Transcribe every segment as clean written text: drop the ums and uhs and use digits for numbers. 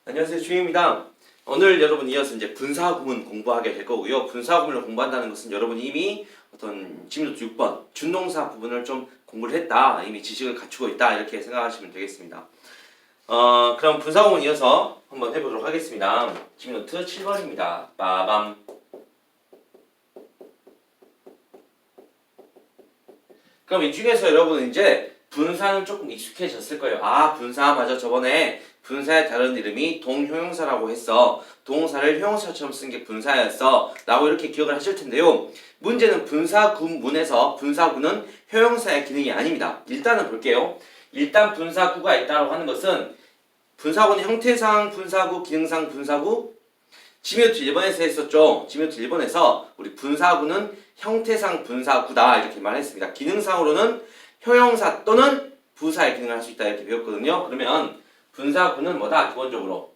안녕하세요, 주임입니다. 오늘 여러분 이어서 이제 분사구문 공부하게 될 거고요. 분사구문을 공부한다는 것은 여러분이 이미 어떤 지문노트 6번 준동사 부분을 좀 공부를 했다, 이미 지식을 갖추고 있다 이렇게 생각하시면 되겠습니다. 그럼 분사구문 이어서 한번 해보도록 하겠습니다. 지문노트 7번입니다. 빠밤. 그럼 이 중에서 여러분은 이제 분사는 조금 익숙해졌을 거예요. 아, 분사 맞아. 저번에 분사의 다른 이름이 동형용사라고 했어. 동사를 형용사처럼 쓴 게 분사였어. 라고 이렇게 기억을 하실 텐데요. 문제는 분사구문에서 분사구는 형용사의 기능이 아닙니다. 일단은 볼게요. 일단 분사구가 있다고 하는 것은 분사구는 형태상 분사구, 기능상 분사구. 지뮤트 1번에서 했었죠. 지뮤트 1번에서 우리 분사구는 형태상 분사구다 이렇게 말했습니다. 기능상으로는 형용사 또는 부사의 기능을 할 수 있다 이렇게 배웠거든요. 그러면 분사구는 뭐다? 기본적으로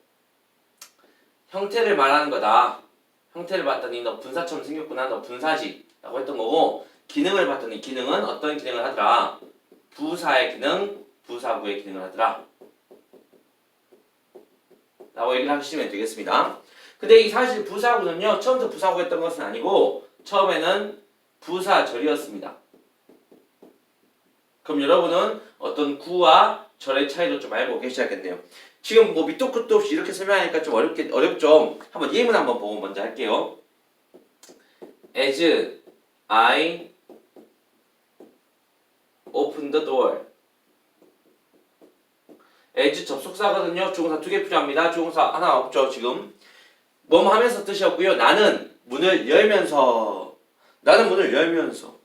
형태를 말하는 거다. 형태를 봤더니 너 분사처럼 생겼구나. 너 분사지 라고 했던 거고, 기능을 봤더니 기능은 어떤 기능을 하더라? 부사의 기능, 부사구의 기능을 하더라 라고 얘기를 하시면 되겠습니다. 근데 이 사실 부사구는요, 처음부터 부사구 했던 것은 아니고 처음에는 부사절이었습니다. 그럼 여러분은 어떤 구와 절의 차이도 좀 알고 계셔야겠네요. 지금 뭐 밑도 끝도 없이 이렇게 설명하니까 좀 어렵죠. 한번 예문 한번 보고 먼저 할게요. As I open the door. as 접속사거든요. 주동사 2개 필요합니다. 주동사 하나 없죠 지금. 뭐뭐 하면서 뜻이었고요. 나는 문을 열면서. 나는 문을 열면서.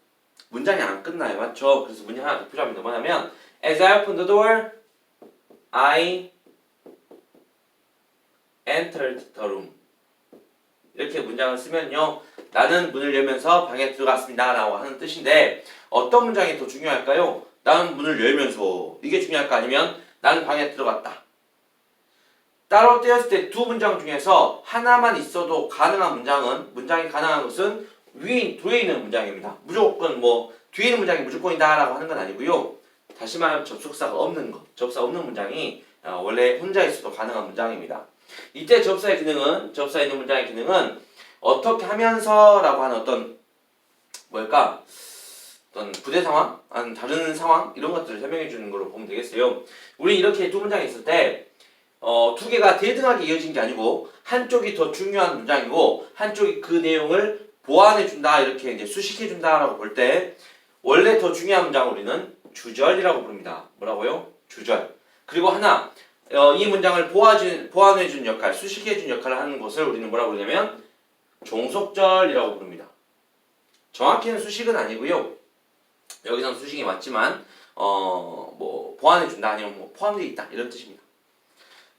문장이 안 끝나요. 맞죠? 그래서 문장 하나 더 필요합니다. 뭐냐면 As I opened the door, I entered the room. 이렇게 문장을 쓰면요, 나는 문을 열면서 방에 들어갔습니다 라고 하는 뜻인데, 어떤 문장이 더 중요할까요? 나는 문을 열면서, 이게 중요할까? 아니면 나는 방에 들어갔다. 따로 떼었을 때 두 문장 중에서 하나만 있어도 가능한 문장이 가능한 것은 뒤에 있는 문장입니다. 무조건 뭐 뒤에 있는 문장이 무조건이다 라고 하는 건 아니고요. 다시 말하면 접속사가 없는 것, 접사 없는 문장이 원래 혼자 있어도 가능한 문장입니다. 이때 접사의 기능은, 접사 있는 문장의 기능은 어떻게 하면서 라고 하는 어떤 뭘까? 어떤 부대 상황? 아니면 다른 상황? 이런 것들을 설명해 주는 걸로 보면 되겠어요. 우리 이렇게 두 문장이 있을 때 두 개가 대등하게 이어진 게 아니고 한쪽이 더 중요한 문장이고 한쪽이 그 내용을 보완해 준다, 이렇게 이제 수식해 준다라고 볼 때 원래 더 중요한 문장을 우리는 주절이라고 부릅니다. 뭐라고요? 주절. 그리고 하나, 이 문장을 보완해 준 역할, 수식해 준 역할을 하는 것을 우리는 뭐라고 부르냐면 종속절이라고 부릅니다. 정확히는 수식은 아니고요. 여기서는 수식이 맞지만 뭐 보완해 준다 아니면 뭐 포함되어 있다 이런 뜻입니다.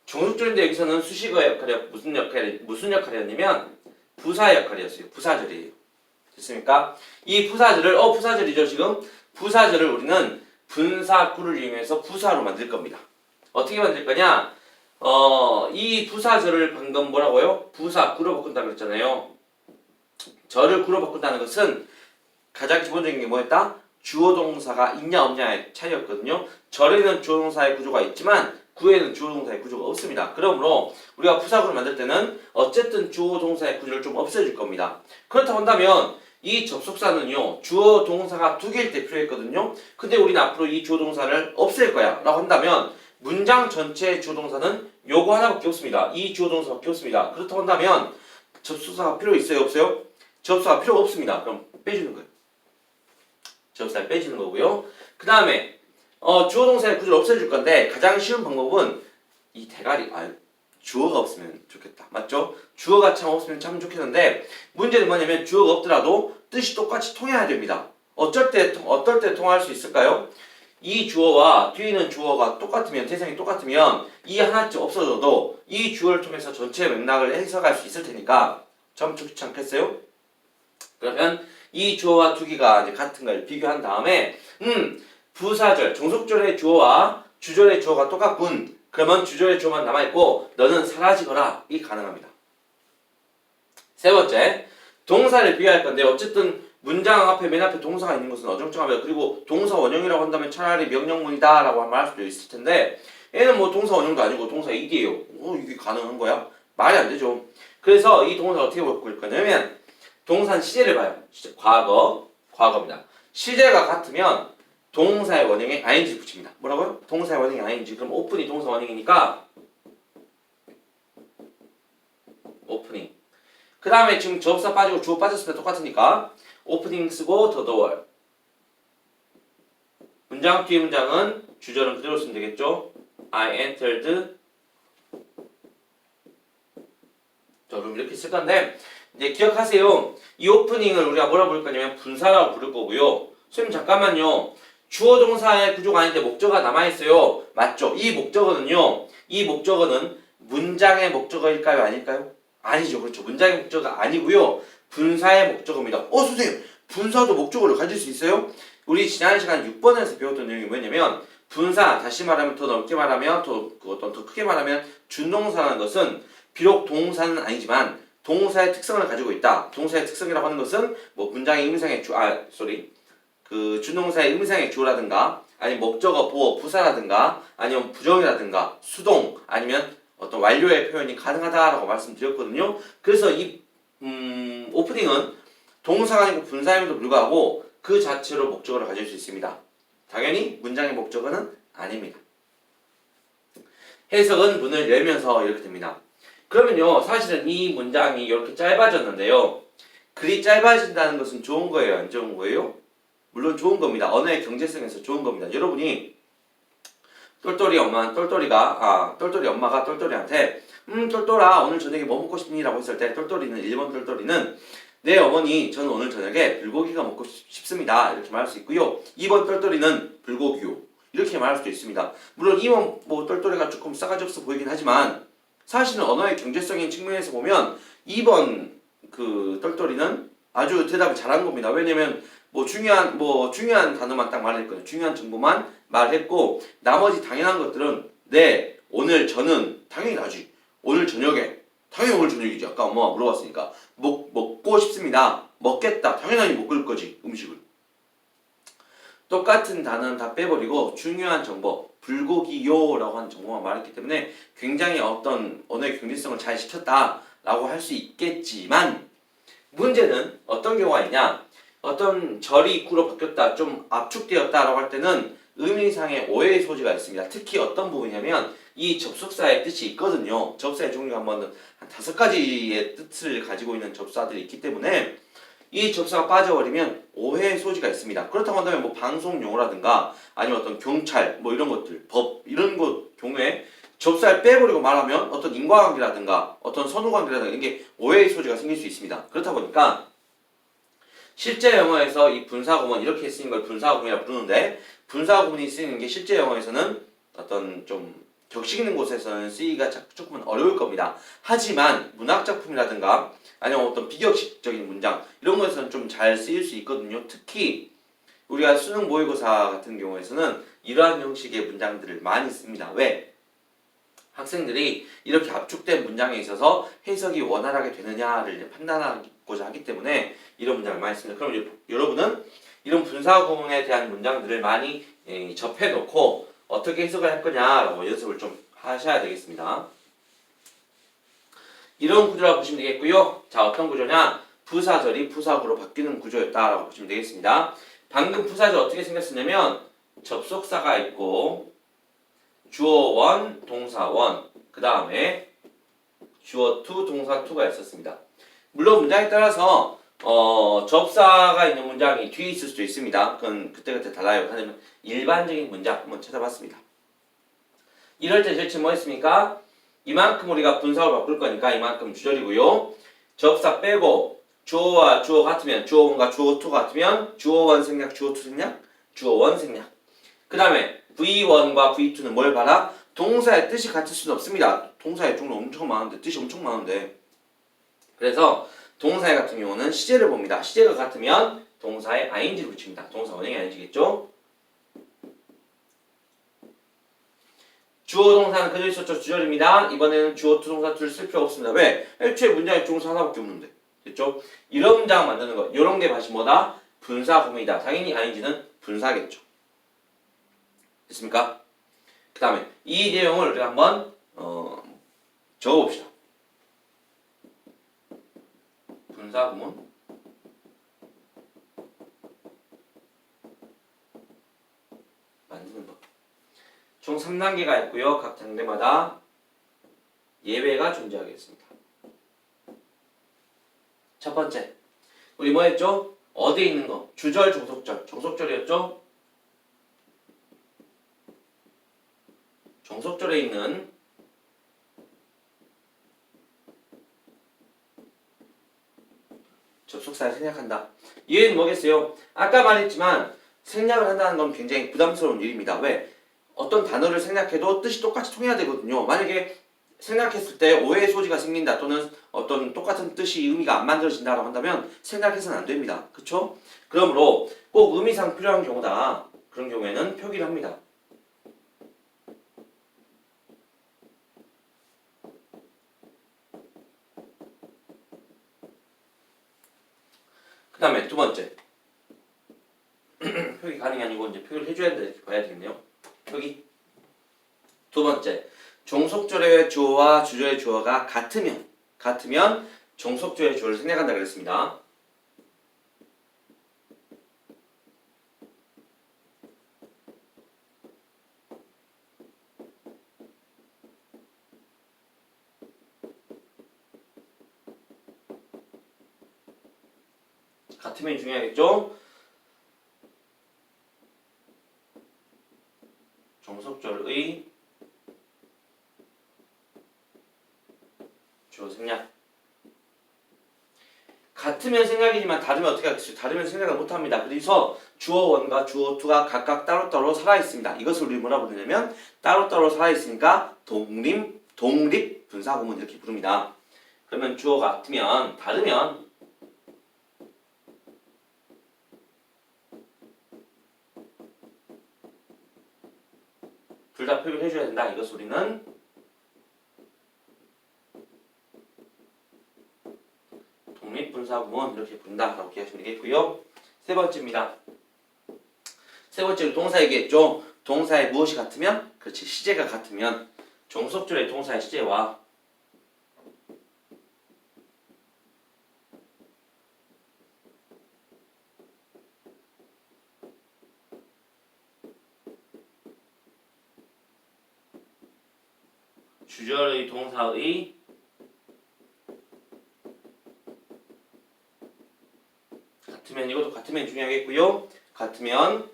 종속절인데 여기서는 수식어의 역할이 무슨 역할이었냐면 부사의 역할이었어요. 부사절이에요. 됐습니까? 이 부사절을 부사절이죠 지금. 부사절을 우리는 분사구를 이용해서 부사로 만들 겁니다. 어떻게 만들 거냐? 이 부사절을 방금 뭐라고요? 부사구로 바꾼다고 했잖아요. 절을 구로 바꾼다는 것은 가장 기본적인 게 뭐였다? 주어 동사가 있냐 없냐의 차이였거든요. 절에는 주어 동사의 구조가 있지만 구에는 주어 동사의 구조가 없습니다. 그러므로 우리가 부사구를 만들 때는 어쨌든 주어 동사의 구조를 좀 없애줄 겁니다. 그렇다고 한다면 이 접속사는요, 주어 동사가 두 개일 때 필요했거든요. 근데 우리는 앞으로 이 주어 동사를 없앨 거야 라고 한다면 문장 전체의 주어 동사는 요거 하나밖에 없습니다. 이 주어 동사밖에 없습니다. 그렇다고 한다면 접속사가 필요 있어요 없어요? 접속사가 필요가 없습니다. 그럼 빼주는 거예요. 접속사를 빼주는 거고요. 그 다음에 주어 동사의 구조를 없애줄 건데 가장 쉬운 방법은 이 대가리, 주어가 없으면 좋겠다. 맞죠? 주어가 참 없으면 참 좋겠는데 문제는 뭐냐면 주어가 없더라도 뜻이 똑같이 통해야 됩니다. 어떨 때 통할 수 있을까요? 이 주어와 뒤에 있는 주어가 똑같으면, 대상이 똑같으면 이 하나쯤 없어져도 이 주어를 통해서 전체 맥락을 해석할 수 있을 테니까 참 좋지 않겠어요? 그러면 이 주어와 두 개가 이제 같은 걸 비교한 다음에 부사절, 종속절의 주어와 주절의 주어가 똑같군. 그러면 주절의 주어만 남아있고 너는 사라지거라. 이 가능합니다. 세 번째, 동사를 비교할 건데 어쨌든 문장 앞에 맨 앞에 동사가 있는 것은 어정쩡합니다. 그리고 동사 원형이라고 한다면 차라리 명령문이다 라고 말할 수도 있을 텐데 얘는 뭐 동사 원형도 아니고 동사 id예요. 이게 가능한 거야? 말이 안 되죠. 그래서 이 동사 어떻게 바꿀 거냐면 동사는 시제를 봐요. 시제, 과거입니다. 시제가 같으면 동사의 원형에 ing 붙입니다. 뭐라고요? 동사의 원형에 ing. 그럼 오픈이 동사 원형이니까 오프닝. 그 다음에 지금 접사 빠지고 주어 빠졌을 때 똑같으니까 오프닝 쓰고 the door. 문장 뒤에 문장은 주절은 그대로 쓰면 되겠죠? I entered the room 이렇게 쓸 건데 이제 기억하세요. 이 오프닝을 우리가 뭐라 부를 거냐면 분사라고 부를 거고요. 선생님 잠깐만요. 주어 동사의 구조가 아닌데 목적어가 남아있어요. 맞죠? 이 목적어는 문장의 목적어일까요? 아닐까요? 아니죠. 그렇죠. 문장의 목적어가 아니고요. 분사의 목적어입니다. 선생님! 분사도 목적어를 가질 수 있어요? 우리 지난 시간 6번에서 배웠던 내용이 뭐냐면 분사, 다시 말하면 더 넓게 말하면 더 크게 말하면 준동사라는 것은 비록 동사는 아니지만 동사의 특성을 가지고 있다. 동사의 특성이라고 하는 것은 뭐 문장의 의미상의 그 준동사의 의미상의 주어라든가 아니면 목적어, 보어, 부사라든가 아니면 부정이라든가 수동 아니면 어떤 완료의 표현이 가능하다라고 말씀드렸거든요. 그래서 이 오프닝은 동사가 아니고 분사임에도 불구하고 그 자체로 목적어를 가질 수 있습니다. 당연히 문장의 목적어는 아닙니다. 해석은 문을 열면서 이렇게 됩니다. 그러면요, 사실은 이 문장이 이렇게 짧아졌는데요. 글이 짧아진다는 것은 좋은 거예요? 안 좋은 거예요? 물론 좋은 겁니다. 언어의 경제성에서 좋은 겁니다. 여러분이 똘똘이 엄마가 똘똘이한테 똘똘아 오늘 저녁에 뭐 먹고 싶니? 라고 했을 때 똘똘이는 1번 똘똘이는 네 어머니 저는 오늘 저녁에 불고기가 먹고 싶습니다. 이렇게 말할 수 있고요. 2번 똘똘이는 불고기요. 이렇게 말할 수도 있습니다. 물론 2번 뭐 똘똘이가 조금 싸가지 없어 보이긴 하지만 사실은 언어의 경제성인 측면에서 보면 2번 그 똘똘이는 아주 대답을 잘한 겁니다. 왜냐면 중요한 단어만 딱 말했거든요. 중요한 정보만 말했고 나머지 당연한 것들은 네 오늘 저는 당연히 나지. 오늘 저녁에 당연히 오늘 저녁이지. 아까 엄마가 물어봤으니까 먹고 싶습니다. 먹겠다. 당연히 먹을 거지 음식을. 똑같은 단어는 다 빼버리고 중요한 정보 불고기요라고 하는 정보만 말했기 때문에 굉장히 어떤 언어의 경제성을 잘 시켰다라고 할 수 있겠지만 문제는 어떤 경우가 있냐 어떤 절이 구로 바뀌었다 좀 압축되었다라고 할 때는 의미상의 오해의 소지가 있습니다. 특히 어떤 부분이냐면 이 접속사의 뜻이 있거든요. 접사의 종류가 한 5가지의 뜻을 가지고 있는 접사들이 있기 때문에 이 접사가 빠져버리면 오해의 소지가 있습니다. 그렇다고 한다면 뭐 방송 용어라든가 아니면 어떤 경찰 뭐 이런 것들 법 이런 것 경우에 접사를 빼버리고 말하면 어떤 인과관계라든가 어떤 선후관계라든가 이게 오해의 소지가 생길 수 있습니다. 그렇다 보니까 실제 영어에서 이 분사구문 이렇게 쓰인 걸 분사구문이라고 부르는데 분사구문이 쓰이는 게 실제 영어에서는 어떤 좀 격식 있는 곳에서는 쓰기가 조금은 어려울 겁니다. 하지만 문학작품이라든가 아니면 어떤 비격식적인 문장 이런 것에서는 좀 잘 쓰일 수 있거든요. 특히 우리가 수능 모의고사 같은 경우에서는 이러한 형식의 문장들을 많이 씁니다. 왜? 학생들이 이렇게 압축된 문장에 있어서 해석이 원활하게 되느냐를 판단하고자 하기 때문에 이런 문장을 많이 씁니다. 그럼 여러분은 이런 분사구문에 대한 문장들을 많이 접해놓고 어떻게 해석을 할 거냐라고 연습을 좀 하셔야 되겠습니다. 이런 구조라고 보시면 되겠고요. 자, 어떤 구조냐? 부사절이 부사구로 바뀌는 구조였다라고 보시면 되겠습니다. 방금 부사절 어떻게 생겼었냐면 접속사가 있고 주어 1, 동사 1, 그 다음에 주어 2, 동사 2가 있었습니다. 물론 문장에 따라서 접사가 있는 문장이 뒤에 있을 수도 있습니다. 그건 그때그때 달라요. 하지만 일반적인 문장 한번 찾아봤습니다. 이럴 때 실제 뭐 했습니까? 이만큼 우리가 분사로 바꿀 거니까 이만큼 주절이고요. 접사 빼고 주어와 주어 같으면 주어 1과 주어 2 같으면 주어 1 생략, 주어 2 생략, 주어 1 생략. 그 다음에 V1과 V2는 뭘 봐라? 동사의 뜻이 같을 수는 없습니다. 동사의 종류 엄청 많은데 뜻이 엄청 많은데 그래서 동사의 같은 경우는 시제를 봅니다. 시제가 같으면 동사에 ing를 붙입니다. 동사 원형이 ing겠죠? 주어 동사는 그대로 있었죠. 주절입니다. 이번에는 주어 투 동사 둘 쓸 필요 없습니다. 왜? 애초에 문장에 동사 하나밖에 없는데. 됐죠? 이런 문장 만드는 거. 이런 게 다시 뭐다? 분사구문이다. 당연히 ing는 분사겠죠. 됐습니까? 그 다음에 이 내용을 우리가 한번 적어봅시다. 분사구문 만드는 법. 총 3단계가 있고요. 각 단계마다 예외가 존재하겠습니다. 첫 번째, 우리 뭐 했죠? 어디에 있는 거? 주절, 종속절. 종속절이었죠? 종속절에 있는 접속사를 생략한다. 이해는 뭐겠어요? 아까 말했지만 생략을 한다는 건 굉장히 부담스러운 일입니다. 왜? 어떤 단어를 생략해도 뜻이 똑같이 통해야 되거든요. 만약에 생략했을 때 오해의 소지가 생긴다 또는 어떤 똑같은 뜻이 의미가 안 만들어진다고 한다면 생략해서는 안 됩니다. 그쵸? 그러므로 꼭 의미상 필요한 경우다. 그런 경우에는 표기를 합니다. 그 다음에 두 번째 표기 가능이 아니고 이제 표기를 해줘야 돼 이렇게 봐야 되겠네요. 표기 두 번째 종속절의 주어와 주절의 주어가 같으면 종속절의 주어를 생략한다 그랬습니다. 같으면 중요하겠죠? 종속절의 주어 생략. 같으면 생략이지만 다르면 어떻게 하겠어요? 다르면 생략을 못합니다. 그래서 주어 1과 주어 2가 각각 따로따로 살아있습니다. 이것을 우리 뭐라 부르냐면 따로따로 살아있으니까 독립 분사구문 이렇게 부릅니다. 그러면 주어가 같으면 다르면 둘 다 표기를 해줘야 된다. 이것을 우리는 독립분사구문 이렇게 부른다라고 기억하시면 되겠고요. 세 번째입니다. 세 번째로 동사 얘기했죠. 동사의 무엇이 같으면? 그렇지, 시제가 같으면 종속절의 동사의 시제와 주절의 동사의 같으면 이것도 같으면 중요하겠고요. 같으면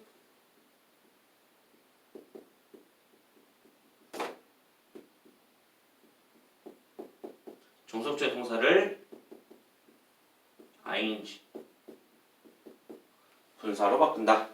종속절 동사를 ing 분사로 바꾼다.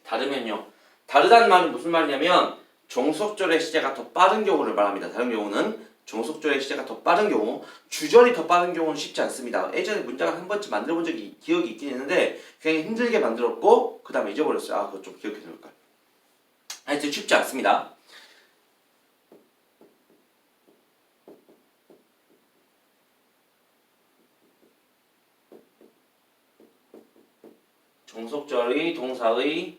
다르면요. 다르다는 말은 무슨 말이냐면 종속절의 시제가 더 빠른 경우를 말합니다. 다른 경우는 종속절의 시제가 더 빠른 경우, 주절이 더 빠른 경우는 쉽지 않습니다. 예전에 문장을 한 번쯤 만들어 본 적이 기억이 있긴 있는데 굉장히 힘들게 만들었고 그 다음에 잊어버렸어요. 아, 그거 좀 기억해 놓을까. 하여튼 쉽지 않습니다. 종속절의 동사의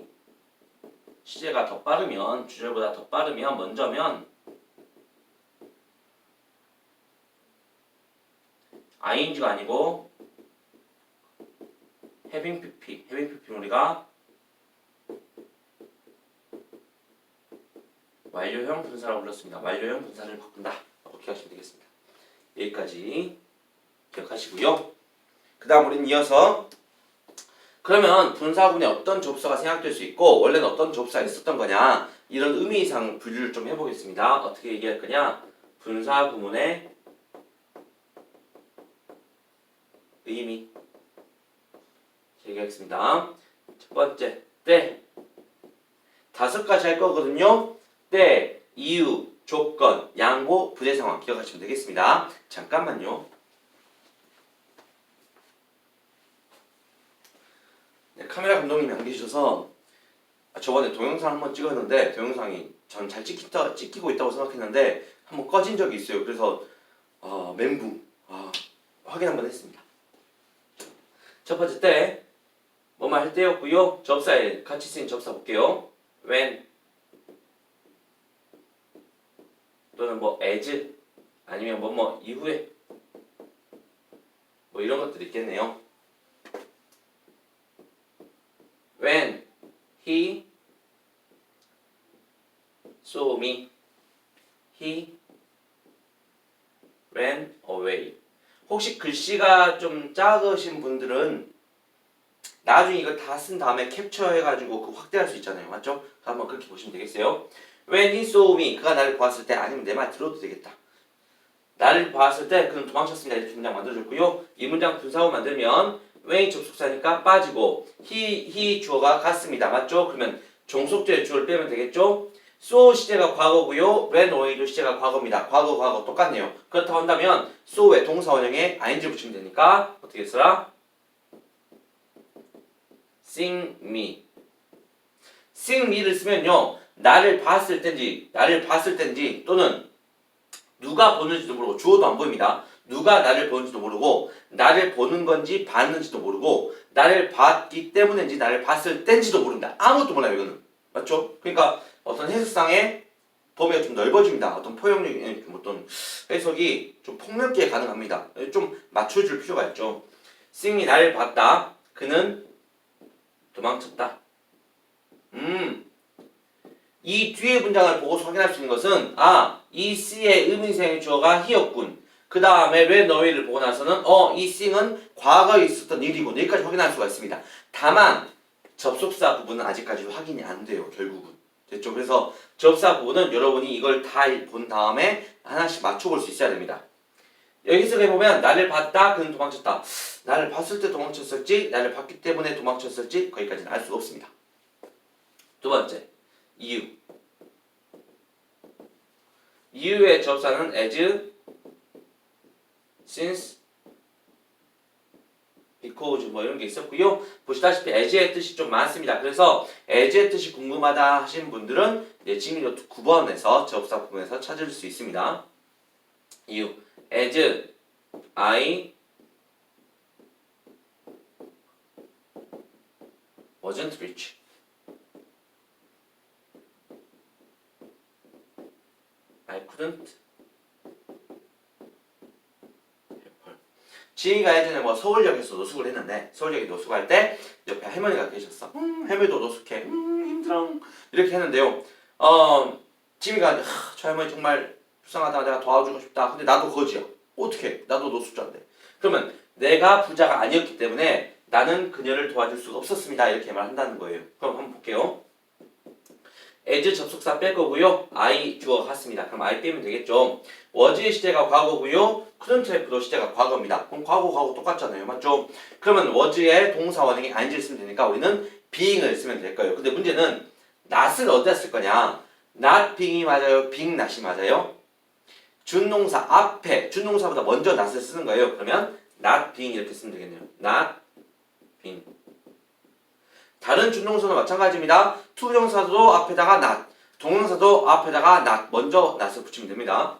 시제가 더 빠르면, 주절보다 더 빠르면, 먼저면 ing가 아니고 having pp는 우리가 완료형 분사라고 불렀습니다. 완료형 분사를 바꾼다 라고 기억하시면 되겠습니다. 여기까지 기억하시고요. 그 다음 우리는 이어서 그러면 분사구문에 어떤 접수가 생략될 수 있고 원래는 어떤 접수가 있었던 거냐, 이런 의미상 분류를 좀 해보겠습니다. 어떻게 얘기할 거냐, 분사구문의 의미 얘기하겠습니다. 첫 번째, 때. 5가지 할 거거든요. 때, 이유, 조건, 양보, 부재 상황 기억하시면 되겠습니다. 잠깐만요. 네, 카메라 감독님이 안 계셔서 저번에 동영상 한번 찍었는데 동영상이 전 잘 찍히고 있다고 생각했는데 한번 꺼진 적이 있어요. 그래서 멘붕 확인 한번 했습니다. 첫 번째 때 뭐만 할 때였고요. 접사에 같이 쓰인 접사 볼게요. when 또는 뭐 as 아니면 뭐 이후에 뭐 이런 것들이 있겠네요. when he saw me, he ran away. 혹시 글씨가 좀 작으신 분들은 나중에 이걸 다 쓴 다음에 캡처해가지고 그 확대할 수 있잖아요. 맞죠? 한번 그렇게 보시면 되겠어요. When he saw me, 그가 나를 보았을 때, 아니면 내 말 들어도 되겠다. 나를 보았을 때 그는 도망쳤습니다. 이렇게 문장 만들어줬고요. 이 문장 분사구 만들면 when 접속사니까 빠지고 he 주어가 같습니다. 맞죠? 그러면 종속주의 주어를 빼면 되겠죠? so 시제가 과거고요. ran away도 시제가 과거입니다. 과거 똑같네요. 그렇다고 한다면 so의 동사 원형에 ing 붙이면 되니까 어떻게 쓰라? sing me를 쓰면요. 나를 봤을 땐지 또는 누가 보는지도 모르고 주어도 안 보입니다. 누가 나를 보는지도 모르고 나를 보는 건지 봤는지도 모르고 나를 봤기 때문인지 나를 봤을 땐지도 모릅니다. 아무것도 몰라요. 이거는. 맞죠? 그러니까 어떤 해석상의 범위가 좀 넓어집니다. 어떤 포용력이 어떤 해석이 좀 폭넓게 가능합니다. 좀 맞춰줄 필요가 있죠. 싱이 나를 봤다. 그는 도망쳤다. 이 뒤에 문장을 보고서 확인할 수 있는 것은 이 C의 의문사의 주어가 he였군. 그 다음에 왜 너희를 보고 나서는 이 C는 과거에 있었던 일이군. 여기까지 확인할 수가 있습니다. 다만 접속사 부분은 아직까지 확인이 안 돼요. 결국은. 됐죠? 그래서 접사 부분은 여러분이 이걸 다 본 다음에 하나씩 맞춰볼 수 있어야 됩니다. 여기 해석해보면 나를 봤다. 그는 도망쳤다. 나를 봤을 때 도망쳤을지 나를 봤기 때문에 도망쳤을지 거기까지는 알 수가 없습니다. 두 번째. 이유의 접사는 as, since, because 뭐 이런 게 있었고요. 보시다시피 as의 뜻이 좀 많습니다. 그래서 as의 뜻이 궁금하다 하시는 분들은 지금 이 9번에서 접사 부분에서 찾을 수 있습니다. 이유 as I wasn't rich. I couldn't. 지희가 예전에 뭐 서울역에서 노숙을 했는데 서울역에 노숙할 때 옆에 할머니가 계셨어. 할머니도 노숙해. 힘들어. 이렇게 했는데요. 지희가 저 할머니 정말 불쌍하다. 내가 도와주고 싶다. 근데 나도 거지야. 어떻게? 나도 노숙자인데. 그러면 내가 부자가 아니었기 때문에 나는 그녀를 도와줄 수가 없었습니다. 이렇게 말한다는 거예요. 그럼 한번 볼게요. as 접속사 뺄 거고요. I 주어가 같습니다. 그럼 I 빼면 되겠죠. was의 시제가 과거고요. couldn't help도 시제가 과거입니다. 그럼 과거 똑같잖아요. 맞죠? 그러면 was의 동사 원형에 ing를 쓰면 되니까 우리는 being을 쓰면 될 거예요. 근데 문제는 not을 어디다 쓸 거냐? not being이 맞아요? being not이 맞아요? 준동사 앞에 준동사보다 먼저 not을 쓰는 거예요. 그러면 not being 이렇게 쓰면 되겠네요. not being. 다른 준동사도 마찬가지입니다. 투부정사도 앞에다가 not, 동명사도 앞에다가 not, 먼저 not을 붙이면 됩니다.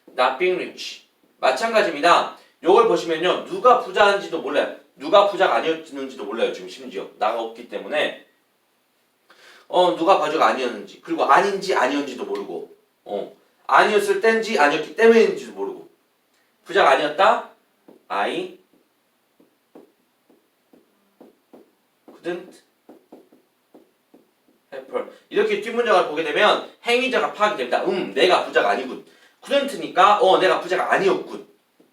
not being rich. 마찬가지입니다. 요걸 보시면요. 누가 부자인지도 몰라요. 누가 부자가 아니었는지도 몰라요. 지금 심지어. 나가 없기 때문에. 누가 부자가 아니었는지. 그리고 아닌지 아니었는지도 모르고. 아니었을 땐지 아니었기 때문인지도 모르고. 부자가 아니었다. I couldn't help her. 이렇게 뒷문장을 보게 되면 행위자가 파악이 됩니다. 내가 부자가 아니군. couldn't니까 내가 부자가 아니었군.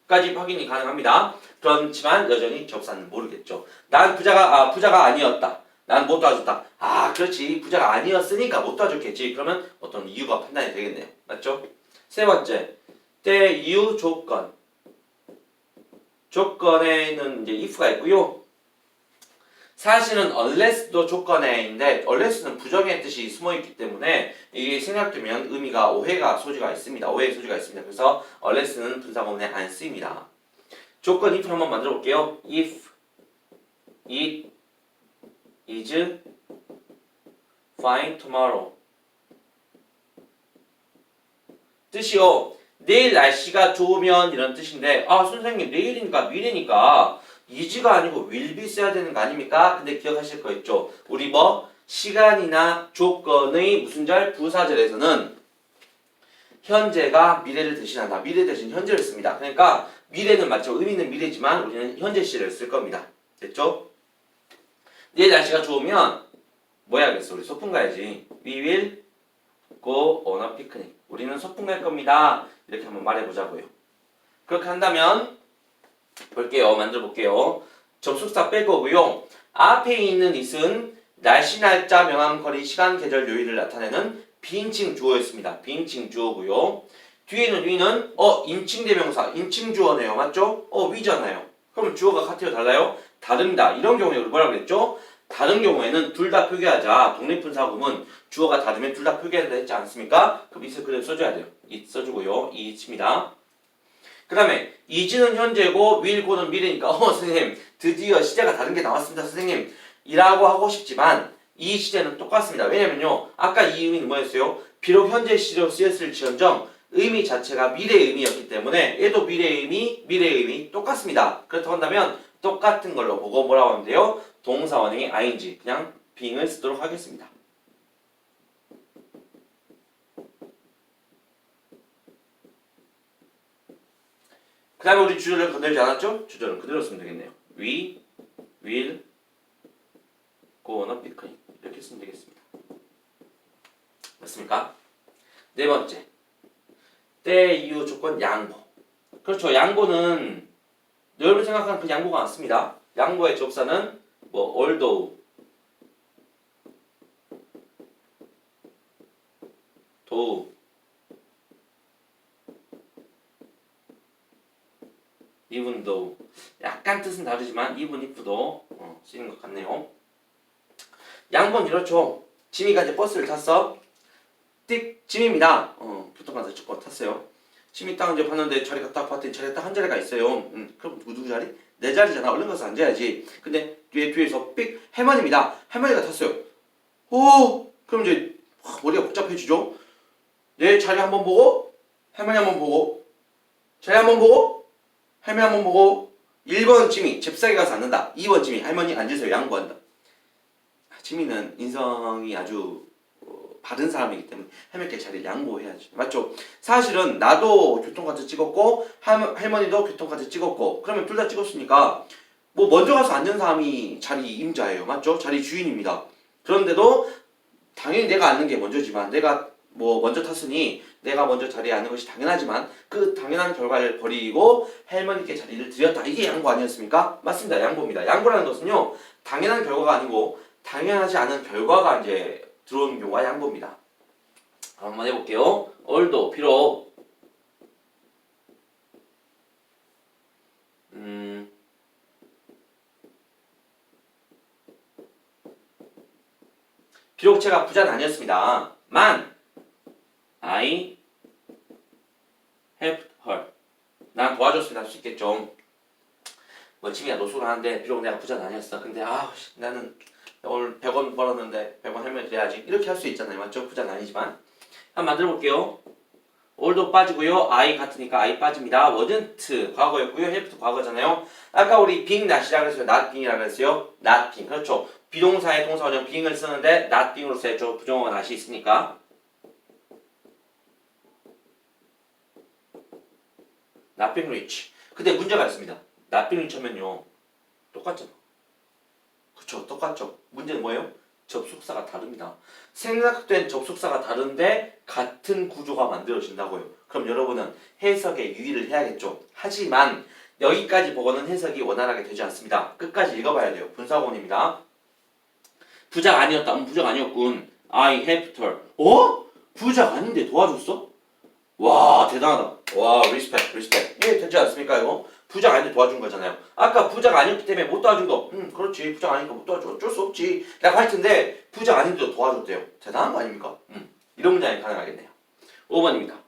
까지 확인이 가능합니다. 그렇지만 여전히 접사는 모르겠죠. 난 부자가 아니었다. 난 못 도와줬다. 그렇지. 부자가 아니었으니까 못 도와줬겠지. 그러면 어떤 이유가 판단이 되겠네요. 맞죠? 세 번째. 때 이유 조건. 조건에는 이제 if가 있고요. 사실은 unless도 조건에인데 unless는 부정의 뜻이 숨어있기 때문에 이게 생략되면 의미가 오해의 소지가 있습니다. 그래서 unless는 분사구문에 안 쓰입니다. 조건 if 한번 만들어 볼게요. if it is fine tomorrow. 뜻이요. 내일 날씨가 좋으면 이런 뜻인데 선생님 내일이니까 미래니까 is가 아니고 will be 써야 되는 거 아닙니까? 근데 기억하실 거 있죠? 우리 시간이나 조건의 무슨 절? 부사절에서는 현재가 미래를 대신한다. 미래 대신 현재를 씁니다. 그러니까 미래는 맞죠. 의미는 미래지만 우리는 현재 시를 쓸 겁니다. 됐죠? 내일 날씨가 좋으면 뭐 해야겠어? 우리 소풍 가야지. We will go on a picnic. 우리는 소풍 갈 겁니다. 이렇게 한번 말해보자고요. 그렇게 한다면 볼게요. 만들어 볼게요. 접속사 뺄 거고요. 앞에 있는 it은 날씨, 날짜, 명암, 거리, 시간, 계절, 요일을 나타내는 비인칭 주어였습니다. 비인칭 주어고요. 뒤에 있는 위는 인칭 대명사, 인칭 주어네요. 맞죠? 위잖아요. 그럼 주어가 같아요? 달라요? 다릅니다. 이런 경우에 우리 뭐라고 그랬죠? 다른 경우에는 둘 다 표기하자. 독립분사구문 주어가 다르면 둘 다 표기하자 했지 않습니까? 그럼 it을 그대로 써줘야 돼요. it 써주고요. it입니다. 그 다음에 is는 현재고 will, go는 미래니까 선생님 드디어 시제가 다른 게 나왔습니다. 선생님 이라고 하고 싶지만 이 시제는 똑같습니다. 왜냐면요. 아까 이 의미는 뭐였어요? 비록 현재 시제로 쓰였을지언정 의미 자체가 미래의 의미였기 때문에 얘도 미래의 의미 똑같습니다. 그렇다고 한다면 똑같은 걸로 보고 뭐라고 하면 돼요? 동사 원형의 ing 그냥 being을 쓰도록 하겠습니다. 그 다음에 우리 주절을 건들지 않았죠? 주절은 그대로 쓰면 되겠네요. We will go on a picnic 이렇게 쓰면 되겠습니다. 맞습니까? 네 번째 때, 이유, 조건, 양보. 그렇죠. 양보는 여러분 생각하는 그 양보가 맞습니다. 양보의 접사는 뭐 although, though, even though. 약간 뜻은 다르지만 even if도 쓰이는 것 같네요. 양보는 이렇죠. 지미가 이제 버스를 탔어. 띡 지미입니다. 교통카드 조건 탔어요. 지미 딱 이제 봤는데 자리가 딱 봤더니 자리가 딱 한 자리가 있어요. 그럼 누구 자리? 내 자리잖아. 얼른 가서 앉아야지. 근데 뒤에서 삑 할머니입니다. 할머니가 탔어요. 그럼 이제 머리가 복잡해지죠. 내 자리 한번 보고 할머니 한번 보고 자리 한번 보고 할머니 한번 보고 1번 지미 잽싸게 가서 앉는다. 2번 지미 할머니 앉으세요. 양보한다. 지미는 인성이 아주 바른 사람이기 때문에 할머니께 자리를 양보해야지. 맞죠? 사실은 나도 교통카드 찍었고 할머니도 교통카드 찍었고 그러면 둘 다 찍었으니까 뭐 먼저 가서 앉는 사람이 자리 임자예요. 맞죠? 자리 주인입니다. 그런데도 당연히 내가 앉는 게 먼저지만 내가 뭐 먼저 탔으니 내가 먼저 자리에 앉는 것이 당연하지만 그 당연한 결과를 버리고 할머니께 자리를 드렸다. 이게 양보 아니었습니까? 맞습니다. 양보입니다. 양보라는 것은요. 당연한 결과가 아니고 당연하지 않은 결과가 이제 들어오는 경우가 양보입니다. 한번 해볼게요. 얼도 비록 비록 제가 부자는 아니었습니다. I helped her. 난 도와줬습니다. 할 수 있겠죠. 지미야 노숙을 하는데 비록 내가 부자는 아니었어. 근데 나는 오늘 100원 벌었는데 100원 할머니 드려야지. 이렇게 할 수 있잖아요. 맞죠? 부자는 아니지만. 한번 만들어 볼게요. all도 빠지고요. I 같으니까 I 빠집니다. wasn't 과거였고요. helped 과거잖아요. 아까 우리 being not이라고 했어요. not being이라고 했어요. not being. 그렇죠. 비동사의 동사 원형 being을 쓰는데 not being으로 써야죠. 부정어가 not이 있으니까. not being rich. 근데 문제가 있습니다. not being rich 하면요. 똑같잖아. 그쵸, 똑같죠. 문제는 뭐예요? 접속사가 다릅니다. 생략된 접속사가 다른데 같은 구조가 만들어진다고요. 그럼 여러분은 해석에 유의를 해야겠죠. 하지만 여기까지 보고는 해석이 원활하게 되지 않습니다. 끝까지 읽어봐야 돼요. 분사원입니다. 부자가 아니었다. 부자가 아니었군. I helped her. 부자가 아닌데 도와줬어? 와, 대단하다. 와, 리스펙. 예, 되지 않습니까, 이거? 부자가 아닌데 도와준 거잖아요. 아까 부자가 아니었기 때문에 못 도와준 거. 그렇지. 부자가 아니니까 못 도와줘. 어쩔 수 없지. 라고 할 텐데, 부자가 아닌데도 도와줬대요. 대단한 거 아닙니까? 이런 문장이 가능하겠네요. 5번입니다.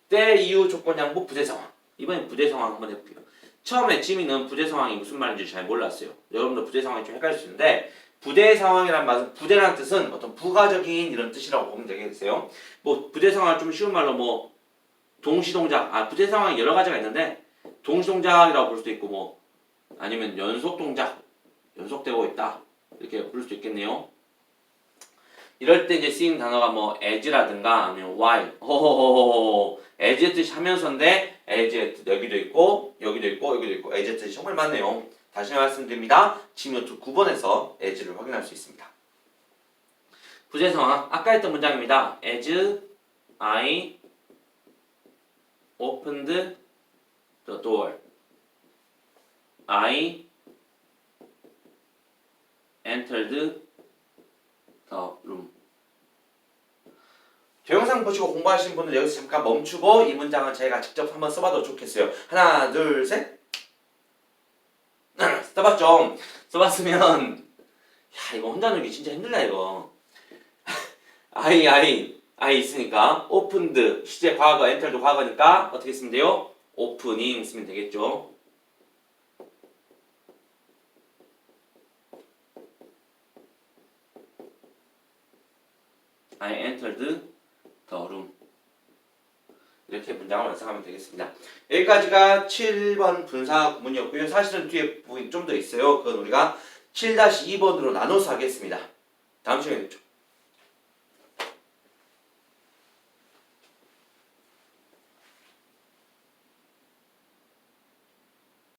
때, 이유, 조건, 양보, 부재 상황. 이번엔 부재 상황 한번 해볼게요. 처음에 지민은 부재 상황이 무슨 말인지 잘 몰랐어요. 여러분도 부재 상황이 좀 헷갈릴 수 있는데, 부대 상황이란 말은 부대라는 뜻은 어떤 부가적인 이런 뜻이라고 보면 되겠어요. 뭐 부대 상황을 좀 쉬운 말로 동시동작, 부대 상황이 여러 가지가 있는데 동시동작이라고 볼 수도 있고 아니면 연속동작, 연속되고 있다 이렇게 부를 수도 있겠네요. 이럴 때 이제 쓰이는 단어가 뭐 as라든가 아니면 while. 호호호호. as 뜻이 하면서인데 as 여기도 있고 여기도 있고 여기도 있고 as 뜻이 정말 많네요. 다시 말씀드립니다. 지문 9번에서 as를 확인할 수 있습니다. 부재 상황 아까 했던 문장입니다. as I opened the door. I entered the room. 동영상 보시고 공부하신 분들 여기서 잠깐 멈추고 이 문장은 제가 직접 한번 써봐도 좋겠어요. 하나, 둘, 셋. 써봤죠? 써봤으면 야 이거 혼자 놀기 진짜 힘들다 이거. I 있으니까 opened 시제 과거, entered 과거니까 어떻게 쓰면 돼요? opening 쓰면 되겠죠. I entered the room. 이렇게 문장을 완성하면 되겠습니다. 여기까지가 7번 분사 구문이었고요. 사실은 뒤에 부분이 좀 더 있어요. 그건 우리가 7-2번으로 나눠서 하겠습니다. 다음 시간에 뵙죠.